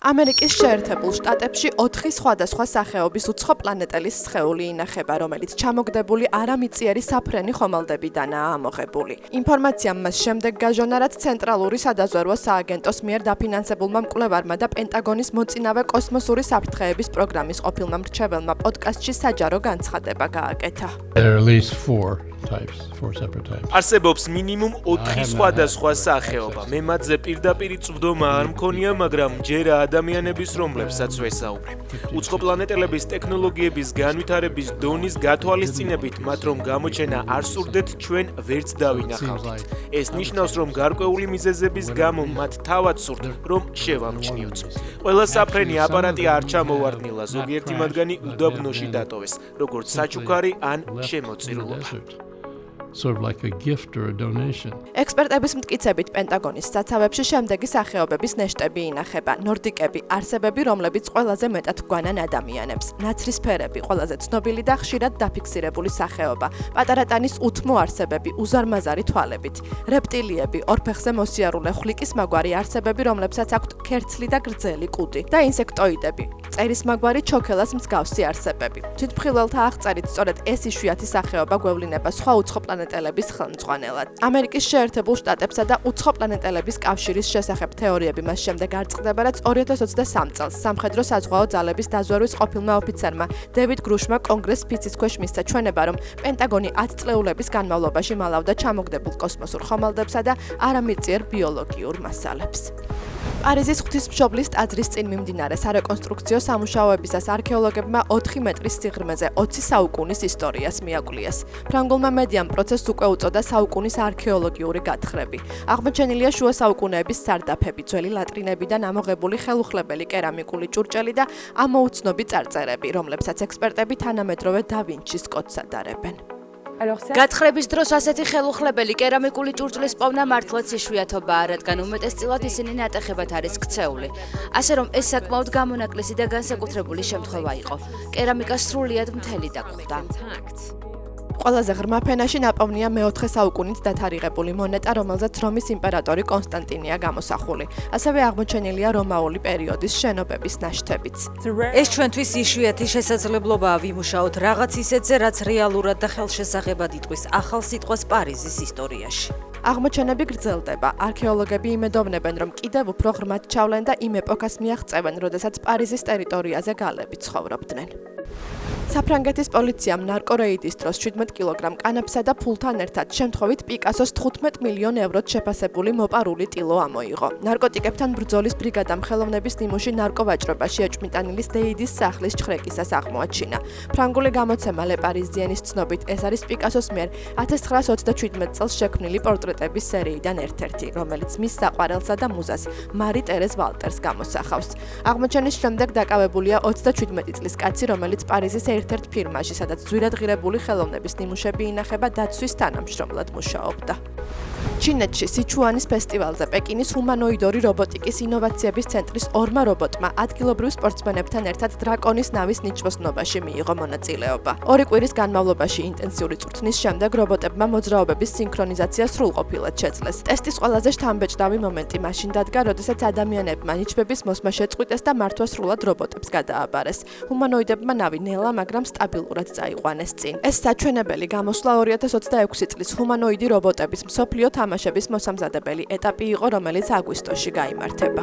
ამერიკის შეერთებულ შტატებში 4 სხვადასხვა სახეობის უცხო პლანეტელის სხეული ინახება, რომელიც ჩამოგდებული არამიწიერი საფრენი ხომალდებიდანაა ამოღებული. ინფორმაციამ მას შემდეგ გაჟონა, რაც ცენტრალური სადაზვერვო სააგენტოს მიერ დაფინანსებულმა მკვლევარმა და პენტაგონის მოწინავე კოსმოსური საფრთხეების პროგრამის ყოფილმა მრჩეველმა პოდკასტში საჯარო განცხადება გააკეთა. არსებობს მინიმუმ 4 სხვადასხვა სახეობა. მე მათზე პირდაპირ წვდომა არ მქონია, მაგრამ ჯერა ადამიანების, რომლებსაც ვესაუბრე. უცხო პლანეტელების ტექნოლოგიების განვითარების დონის გათვალისწინებით მათ რომ გამოჩენა არ სურდეთ, ჩვენ ვერც დავინახავთ. ეს ნიშნავს, რომ გარკვეული მიზეზების გამო მათ თავად სურთ, რომ შევამჩნიოთ. ყველა საფრენი აპარატი არ ჩამოვარდნილა, ზოგიერთი მათგანი უდაბნოში დატოვეს, როგორც საჩუქარი ან შემოწირულობა. Sort of like a gift or a donation. ექსპერტების მტკიცებით პენტაგონის საცავებში შემდეგი სახეობების ნეშტები ინახება: ნორდიკები, არსებები, რომლებიც ყველაზე მეტად გვანან ადამიანებს; ნაცრისფერები, ყველაზე ცნობილი და ხშირად დაფიქსირებული სახეობა; პატარა ტანის უთმო არსებები, უზარმაზარი თვალებით; რეპტილიები, ორფეხზე მოსიარულე ხვლიკის მაგვარი არსებები, რომლებსაც აქვთ ქერცლი და გრძელი კუდი; და ინსექტოიდები, წერის მაგვარი ჩოქელას მსგავსი არსებები. თვითმხილველთა აღწერით, სწორედ ეს იშვიათი სახეობა გვევლინება სხვა უცხო პლანეტელების ხელმძღვანელად. ამერიკის შეერთებულ შტატებსა და უცხო პლანეტელების კავშირის შესახებ თეორიები მას შემდეგ არწყდება, რაც 2023 წელს სამხედრო საზღვაო ძალების დაზვერვის ყოფილმა ოფიცერმა დევიდ გრუშმა კონგრესს ფიცის ქვეშ მისცა ჩვენება, რომ პენტაგონი 10 წლეულების განმავლობაში მალავდა ჩამოგდებულ კოსმოსურ ხომალდებსა და არამიწიერ ბიოლოგიურ მასალებს. პარიზის ღვთისმშობლის ტაძრის წინ მიმდინარე სარეკონსტრუქციო სამუშაოებისას არქეოლოგებმა 4 მეტრის სიღრმეზე 20 საუკუნის ისტორიას მიაკვლიეს. ფრანგულმა მედიამ პროცესს უკვე უწოდა საუკუნის არქეოლოგიური გათხრები. აღმოჩენილია შუა საუკუნეების სარდაფები, ძველი ლატრინებიდან ამოღებული ხელუხლებელი კერამიკული ჭურჭელი და ამოუცნობი წარწერები, რომლებსაც ექსპერტები თანამედროვე და ვინჩის კოდს ადარებენ. გათხრების დროს ასეთი ხელუხლებელი კერამიკული ჭურჭლის პოვნა მართლაც იშვიათობაა, რადგან უმეტესწილად ისინი ნატეხებად არის ქცეული. ასე რომ ეს საკმაოდ გამონაკლისი და განსაკუთრებული შემთხვევა იყო. კერამიკა სრულიად მთელი დაგხვდა. ყველაზე ღრმა ფენაში ნაპოვნია მე-4 საუკუნით დათარიღებული მონეტა, რომელზეც რომის იმპერატორი კონსტანტინია გამოსახული. ასევე აღმოჩენილია რომაული პერიოდის შენობების ნაშთებიც. ეს ჩვენთვის იშვიათი შესაძლებლობაა ვიმუშაოთ რაღაც ისეთზე, რაც რეალურად და ხელშესახებად იტყვის ახალ სიტყვას პარიზის ისტორიაში. აღმოჩენები გრძელდება. არქეოლოგები იმედოვნებენ, რომ კიდევ უფრო ღრმად ჩავლენ და იმ ეპოქას მიაღწევენ, როდესაც პარიზის ტერიტორიაზე გალები ცხოვრობდნენ. საფრანგეთის პოლიციამ ნარკორეიდის დროს 17 კილოგრამ კანაფსა და ფულთან ერთად შემთხვევით პიკასოს 15 მილიონ ევროთ შეფასებული მოპარული ტილო ამოიღო. ნარკოტიკებთან ბრძოლის ბრიგადამ ხელოვნების ნიმუში ნარკოვაჭრობაში ეჭვმიტანილის დეიდის სახლის ჩხრეკისას აღმოაჩინა. ფრანგული გამოცემა Le Parisien-ის ცნობით, ეს არის პიკასოს მიერ 1927 წელს შექმნილი პორტრეტების სერიიდან ერთ-ერთი, რომელიც მის საყვარელსა და მუზას, მარი ტერეზ ვალტერს გამოსახავს. აღმოჩენის შემდეგ დაკავებულია 27 წლის კაცი, რომელიც პარიზის ერთ-ერთ ფირმაში, სადაც ძვირადღირებული ხელოვნების ნიმუშები ინახება, დაცვის თანამშრომლად მუშაობდა. ჩინეთში სიჩუანის ფესტივალზე პეკინის ჰუმანოიდური რობოტიკის ინოვაციების ცენტრის 2 რობოტმა ადგილობრივ სპორტსმენებთან ერთად დრაკონის ნავის ნიჩვოსნობაში მიიღო მონაწილეობა. 2 კვირის განმავლობაში ინტენსიური წვრთნის შემდეგ რობოტებმა მოძრაობების სინქრონიზაცია სრულყოფილად შეძლეს. ტესტის ყველაზე შთამბეჭდავი მომენტი მაშინ დადგა, როდესაც ადამიანებმა ნიჩბების მოსმა შეწყვიტეს და მართვა სრულად რობოტებს გადააბარეს. ჰუმანოიდებმა ნავი ნელა, მაგრამ სტაბილურად წაიყვანეს წინ. ეს საჩვენებელი გამოსვლა 2026 წლის ჰუმანოიდი რობოტების მსოფლიო თამაშების მოსამზადებელი ეტაპი იყო, რომელიც აგვისტოში გაიმართება.